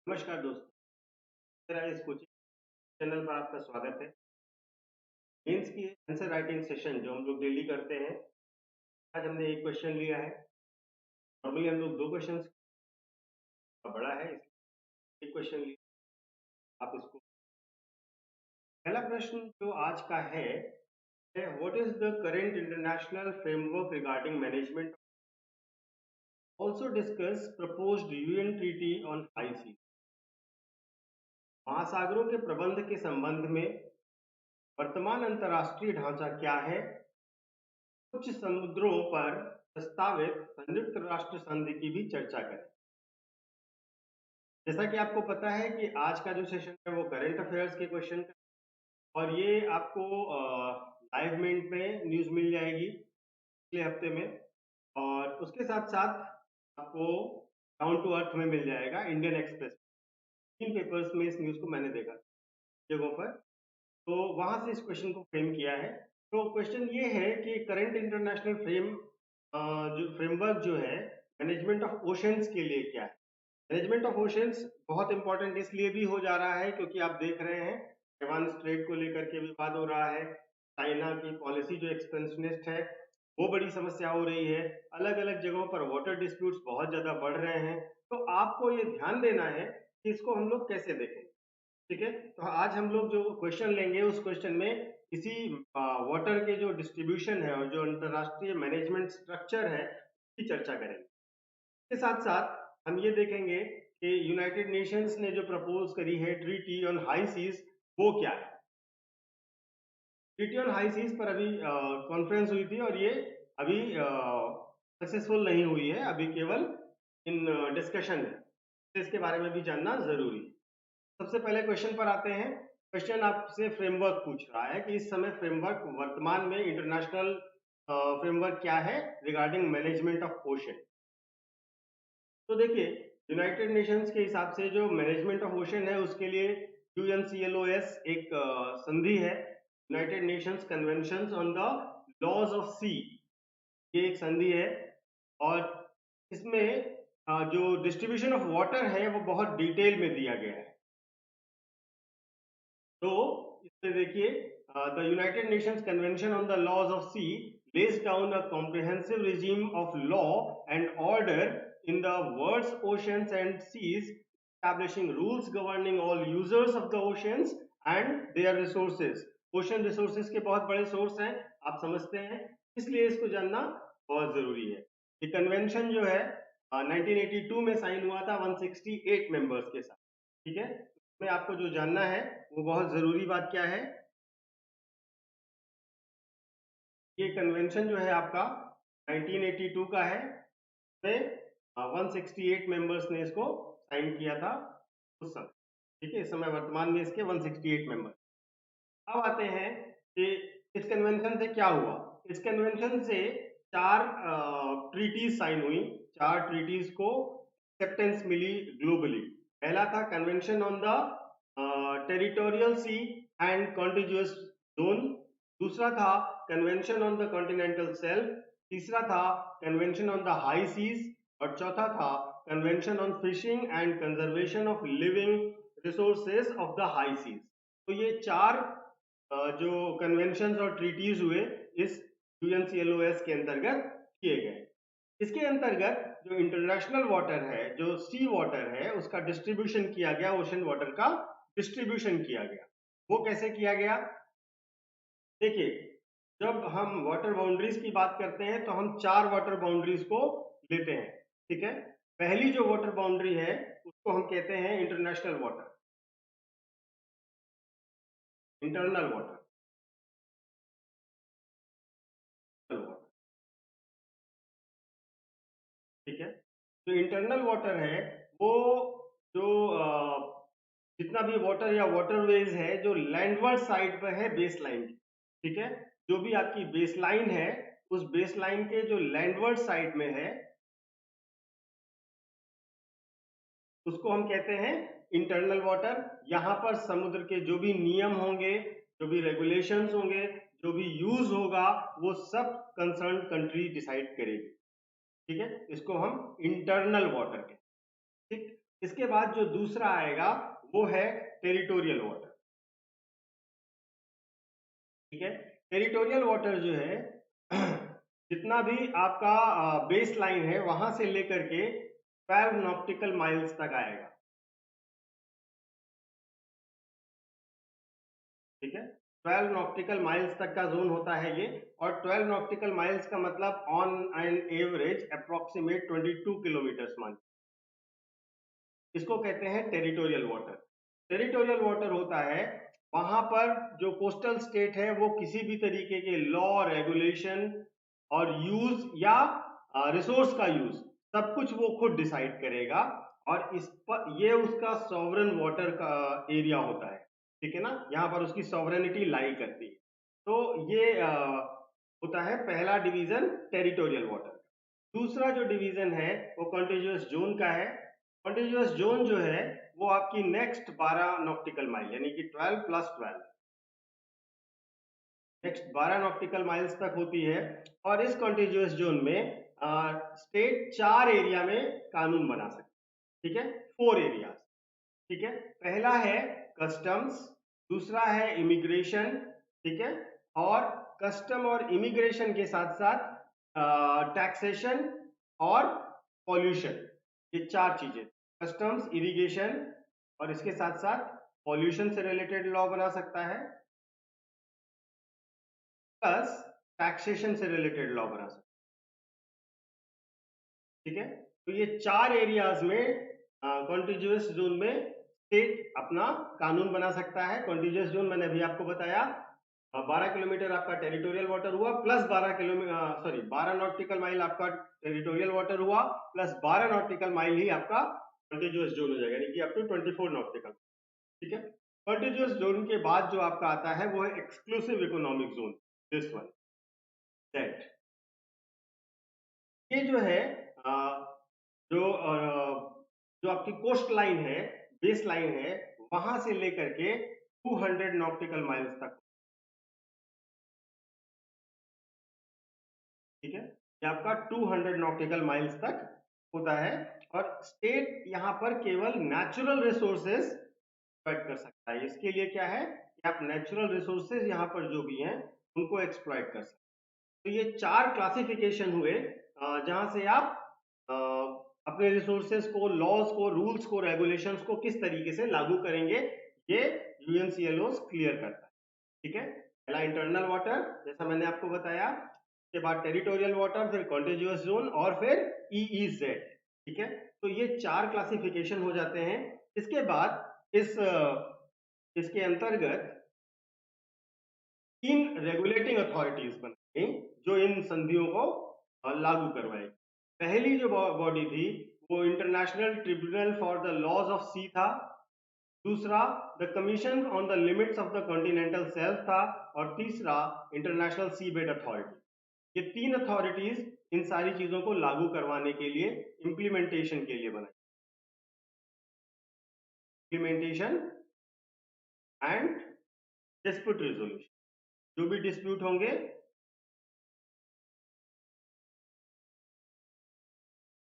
नमस्कार दोस्तों, मेरा इस कोचिंग चैनल पर आपका स्वागत है। मेंस की आंसर राइटिंग सेशन जो हम लोग डेली करते हैं, आज हमने एक क्वेश्चन लिया है। नॉर्मली हम लोग दो क्वेश्चंस बड़ा है, इसलिए एक क्वेश्चन लिया। आप इसको पहला प्रश्न जो आज का है what is the current international framework regarding management, also discuss proposed UN treaty on high sea. महासागरों के प्रबंध के संबंध में वर्तमान अंतर्राष्ट्रीय ढांचा क्या है, उच्च समुद्रों पर प्रस्तावित संयुक्त राष्ट्र संधि की भी चर्चा करें। जैसा कि आपको पता है कि आज का जो सेशन है वो करंट अफेयर्स के क्वेश्चन का, और ये आपको लाइव मिनट में न्यूज मिल जाएगी पिछले हफ्ते में, और उसके साथ साथ आपको डाउन टू अर्थ में मिल जाएगा इंडियन एक्सप्रेस। तीन पेपर्स में इस न्यूज को मैंने देखा जगहों पर, तो वहां से इस क्वेश्चन को फ्रेम किया है। तो क्वेश्चन ये है कि करंट इंटरनेशनल जो फ्रेमवर्क जो है मैनेजमेंट ऑफ ओशंस के लिए क्या है। मैनेजमेंट ऑफ ओशंस बहुत इंपॉर्टेंट इसलिए भी हो जा रहा है क्योंकि आप देख रहे हैं ताइवान स्ट्रेट को लेकर के विवाद हो रहा है, चाइना की पॉलिसी जो एक्सपेंशनिस्ट है वो बड़ी समस्या हो रही है, अलग अलग जगहों पर वाटर डिस्प्यूट्स बहुत ज्यादा बढ़ रहे हैं। तो आपको ये ध्यान देना है कि इसको हम लोग कैसे देखें। ठीक है, तो आज हम लोग जो क्वेश्चन लेंगे उस क्वेश्चन में इसी वाटर के जो डिस्ट्रीब्यूशन है और जो अंतरराष्ट्रीय मैनेजमेंट स्ट्रक्चर है उसकी चर्चा करेंगे। इसके साथ साथ हम ये देखेंगे कि यूनाइटेड नेशंस ने जो प्रपोज करी है ट्रीटी ऑन हाई सीज वो क्या है। ट्रीटी ऑन हाई सीज पर अभी कॉन्फ्रेंस हुई थी और ये अभी सक्सेसफुल नहीं हुई है, अभी केवल इन डिस्कशन है, तो इसके बारे में भी जानना जरूरी है। सबसे पहले क्वेश्चन पर आते हैं। क्वेश्चन आपसे फ्रेमवर्क पूछ रहा है कि इस समय फ्रेमवर्क वर्तमान में इंटरनेशनल फ्रेमवर्क क्या है रिगार्डिंग मैनेजमेंट ऑफ ओशन। तो देखिए, यूनाइटेड नेशंस के हिसाब से जो मैनेजमेंट ऑफ ओशन है उसके लिए यूएनसीएलओएस एक संधि है, United Nations convention on the laws of sea, ये एक संधि है। और इसमें जो डिस्ट्रीब्यूशन ऑफ वाटर है वो बहुत डिटेल में दिया गया है। तो इसमें देखिए, the United Nations convention on the laws of sea lays down a comprehensive regime of law and order in the world's oceans and seas, establishing rules governing all users of the oceans and their resources. Ocean resources के बहुत बड़े source हैं, आप समझते हैं, इसलिए इसको जानना बहुत जरूरी है। ये कन्वेंशन जो है 1982 में साइन हुआ था 168 मेंबर्स के साथ। ठीक है, में आपको जो जानना है वो बहुत जरूरी बात क्या है, ये कन्वेंशन जो है आपका 1982 का है, में 168 मेंबर्स ने इसको साइन किया था उस समय। ठीक है, इस समय वर्तमान में इसके 168 मेंबर। अब आते हैं कि इस कन्वेंशन से क्या हुआ। इस कन्वेंशन से चार ट्रीटीज साइन हुई, चार ट्रीटीज को एक्सेप्टेंस मिली ग्लोबली। पहला था convention on the territorial sea and contiguous zone, दूसरा था convention on the continental shelf, तीसरा था convention on the high seas, और चौथा था convention on fishing and conservation of living resources of the high seas. तो ये चार जो कन्वेंशन और ट्रीटीज हुए इस यूएनसीएलओएस के अंतर्गत किए गए। इसके अंतर्गत जो इंटरनेशनल वाटर है, जो सी वाटर है, उसका डिस्ट्रीब्यूशन किया गया, ओशन वाटर का डिस्ट्रीब्यूशन किया गया। वो कैसे किया गया, देखिए, जब हम वाटर बाउंड्रीज की बात करते हैं तो हम चार वाटर बाउंड्रीज को लेते हैं। ठीक है, पहली जो वाटर बाउंड्री है उसको हम कहते हैं इंटरनेशनल वाटर, इंटरनल वाटर। ठीक है, जो इंटरनल वाटर है वो जो जितना भी वाटर या वाटरवेज है जो लैंडवर्ड साइड पर है बेस लाइन की। ठीक है, जो भी आपकी बेस लाइन है उस बेस लाइन के जो लैंडवर्ड साइड में है उसको हम कहते हैं इंटरनल वाटर। यहाँ पर समुद्र के जो भी नियम होंगे, जो भी रेगुलेशंस होंगे, जो भी यूज होगा वो सब कंसर्न कंट्री डिसाइड करेगी। ठीक है, इसको हम इंटरनल वाटर कहते हैं। ठीक, इसके बाद जो दूसरा आएगा वो है टेरिटोरियल वाटर। ठीक है, टेरिटोरियल वाटर जो है जितना भी आपका बेस लाइन है वहां से लेकर के 12 नॉटिकल माइल्स तक आएगा। ठीक है, 12 नॉटिकल माइल्स तक का जोन होता है ये, और 12 नॉटिकल माइल्स का मतलब on an average approximate 22 kilometre मान, इसको कहते हैं टेरिटोरियल वाटर। टेरिटोरियल वाटर होता है वहां पर जो कोस्टल स्टेट है वो किसी भी तरीके के लॉ, रेगुलेशन और यूज या रिसोर्स का यूज सब कुछ वो खुद डिसाइड करेगा, और इस पर ये उसका सॉवरन वाटर का एरिया होता है। ठीक है ना, यहाँ पर उसकी सॉवरेनिटी लाई करती है। तो ये होता है पहला डिवीजन टेरिटोरियल वाटर। दूसरा जो डिवीजन है वो कॉन्टिजियस जोन का है। कॉन्टिजियस जोन जो है वो आपकी नेक्स्ट 12 नॉटिकल माइल यानी कि 12 प्लस 12, नेक्स्ट 12 नॉटिकल माइल्स तक होती है। और इस कॉन्टिजियस जोन में स्टेट 4 एरिया में कानून बना सकते। ठीक है, 4 एरियाज। ठीक है, पहला है कस्टम्स, दूसरा है इमिग्रेशन। ठीक है, और कस्टम और इमिग्रेशन के साथ साथ टैक्सेशन और पॉल्यूशन, ये 4 चीजें, कस्टम्स, इरिगेशन और इसके साथ साथ पॉल्यूशन से रिलेटेड लॉ बना सकता है, प्लस टैक्सेशन से रिलेटेड लॉ बना सकता है। ठीक है, तो ये 4 एरियाज में कॉन्टिजियस जोन में स्टेट अपना कानून बना सकता है। कॉन्टिजियस जोन मैंने अभी आपको बताया 12 किलोमीटर आपका टेरिटोरियल वाटर हुआ, plus 12 kilometre, sorry 12 nautical mile आपका टेरिटोरियल वाटर हुआ, प्लस 12 नॉटिकल माइल ही आपका कॉन्टिजियस जोन हो जाएगा, यानी कि अप टू 24 नॉटिकल। ठीक है, कॉन्टिजियस जोन के बाद जो आपका आता है वो है exclusive economic zone, this one, that ये जो है जो जो आपकी कोस्ट लाइन है, बेस लाइन है, वहां से लेकर के 200 नॉटिकल माइल्स तक। ठीक है, ये आपका 200 नॉटिकल माइल्स तक होता है, और स्टेट यहां पर केवल नेचुरल रिसोर्सेज एक्सप्लॉइट कर सकता है। इसके लिए क्या है कि आप नेचुरल रिसोर्सेज यहां पर जो भी हैं उनको एक्सप्लॉइट कर सकते हैं। तो ये 4 क्लासिफिकेशन हुए जहां से आप अपने रिसोर्सेज को, लॉज को, रूल्स को, रेगुलेशंस को किस तरीके से लागू करेंगे, ये यूएनसीएलओ क्लियर करता है। ठीक है, पहला इंटरनल वाटर जैसा मैंने आपको बताया, उसके बाद टेरिटोरियल वाटर, फिर कॉन्टिजियस जोन और फिर ईईजेड। ठीक है, तो ये 4 क्लासिफिकेशन हो जाते हैं। इसके बाद इसके अंतर्गत 3 रेगुलेटिंग अथॉरिटीज बनी जो इन संधियों को लागू करवाएगी। पहली जो बॉडी थी वो international tribunal for the laws of sea था, दूसरा the commission on the limits of the continental shelf था, और तीसरा इंटरनेशनल सी बेड अथॉरिटी। ये 3 अथॉरिटीज इन सारी चीजों को लागू करवाने के लिए, इंप्लीमेंटेशन के लिए बनाई, इंप्लीमेंटेशन एंड डिस्प्यूट रिजोल्यूशन, जो भी डिस्प्यूट होंगे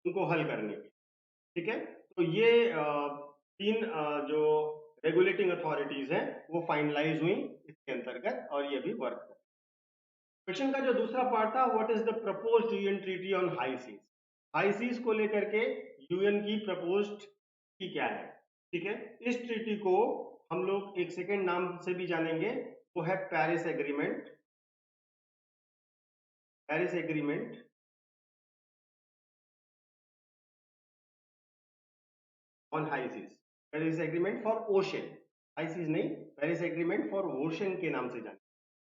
उनको हल करने के। ठीक है, तो ये 3 जो रेगुलेटिंग अथॉरिटीज हैं वो फाइनलाइज हुई इसके अंतर्गत, और ये भी वर्क कर। क्वेश्चन का जो दूसरा पार्ट था, what is the proposed UN treaty on high seas. High seas को लेकर के यूएन की प्रपोज्ड की क्या है। ठीक है, इस ट्रीटी को हम लोग एक सेकेंड नाम से भी जानेंगे, वो है Paris agreement. Paris agreement on high seas, Paris agreement for ocean, high seas नहीं, पेरिस एग्रीमेंट फॉर ओशन के नाम से जाने।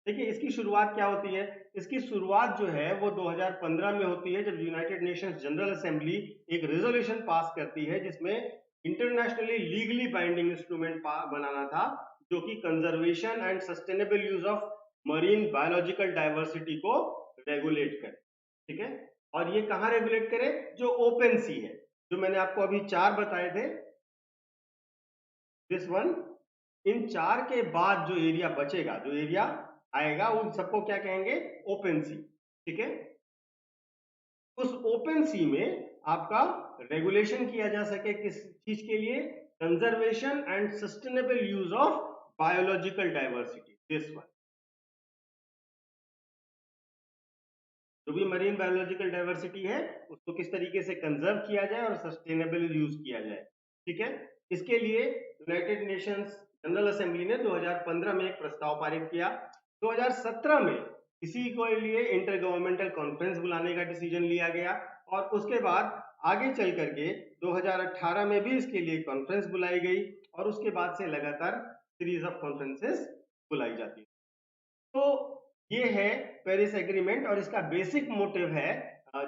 देखिए इसकी शुरुआत क्या होती है, इसकी शुरुआत जो है वो 2015 में होती है, जब यूनाइटेड नेशंस जनरल असेंबली एक रेजोल्यूशन पास करती है जिसमें इंटरनेशनली लीगली बाइंडिंग इंस्ट्रूमेंट बनाना था, जो कि conservation and sustainable use of marine biological diversity को रेगुलेट करे। ठीक है, और ये कहां रेगुलेट करे, जो ओपन सी है, जो मैंने आपको अभी 4 बताए थे, दिस वन, इन 4 के बाद जो एरिया बचेगा, जो एरिया आएगा, उन सबको क्या कहेंगे, ओपन सी। ठीक है, उस ओपन सी में आपका रेगुलेशन किया जा सके किस चीज के लिए, conservation and sustainable use of biological diversity, this one. जो भी मरीन बायोलॉजिकल डाइवर्सिटी है उसको किस तरीके से कंजर्व किया जाए और सस्टेनेबल यूज किया जाए, ठीक है। इसके लिए यूनाइटेड नेशंस जनरल असेंबली ने 2015 में एक प्रस्ताव पारित किया। 2017 में इसी के लिए इंटर गवर्नमेंटल कॉन्फ्रेंस बुलाने का डिसीजन लिया गया और उसके बाद आगे चल करके 2018 में भी इसके लिए कॉन्फ्रेंस बुलाई गई और उसके बाद से लगातार सीरीज ऑफ कॉन्फ्रेंसेस बुलाई जाती है। तो ये है पेरिस एग्रीमेंट और इसका बेसिक मोटिव है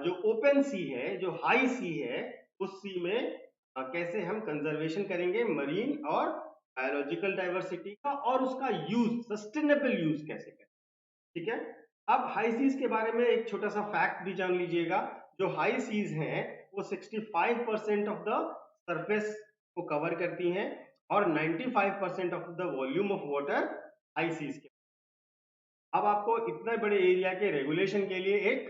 जो ओपन सी है, जो हाई सी है, उस सी में कैसे हम कंजर्वेशन करेंगे मरीन और बायोलॉजिकल डाइवर्सिटी का और उसका यूज, सस्टेनेबल यूज कैसे करें, ठीक है। अब हाई सीज के बारे में एक छोटा सा फैक्ट भी जान लीजिएगा। जो हाई सीज हैं वो 65% ऑफ द सरफेस को कवर करती हैं और 95% of the volume of water high seas के। अब आपको इतने बड़े एरिया के रेगुलेशन के लिए एक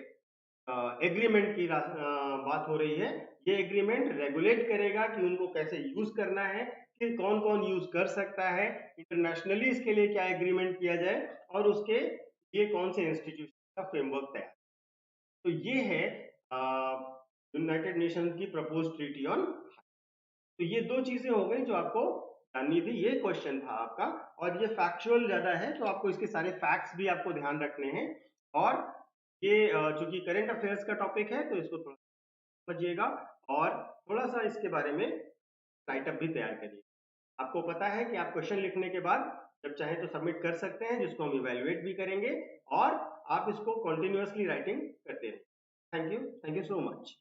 एग्रीमेंट की बात हो रही है। ये एग्रीमेंट रेगुलेट करेगा कि उनको कैसे यूज करना है, कि कौन कौन यूज कर सकता है, इंटरनेशनली इसके लिए क्या एग्रीमेंट किया जाए और उसके लिए कौन से इंस्टीट्यूशन का फ्रेमवर्क तैयार। तो ये है यूनाइटेड नेशन की प्रपोज ट्रीटी ऑन। तो ये दो चीजें हो गई जो आपको जाननी थी, ये क्वेश्चन था आपका और ये फैक्चुअल ज्यादा है तो आपको इसके सारे फैक्ट्स भी आपको ध्यान रखने हैं और ये चूंकि करंट अफेयर्स का टॉपिक है तो इसको थोड़ा समझिएगा और थोड़ा सा इसके बारे में राइटअप भी तैयार करिए। आपको पता है कि आप क्वेश्चन लिखने के बाद जब चाहे तो सबमिट कर सकते हैं, जिसको हम इवेल्युएट भी करेंगे और आप इसको कंटिन्यूअसली राइटिंग करते रहें। Thank you so much.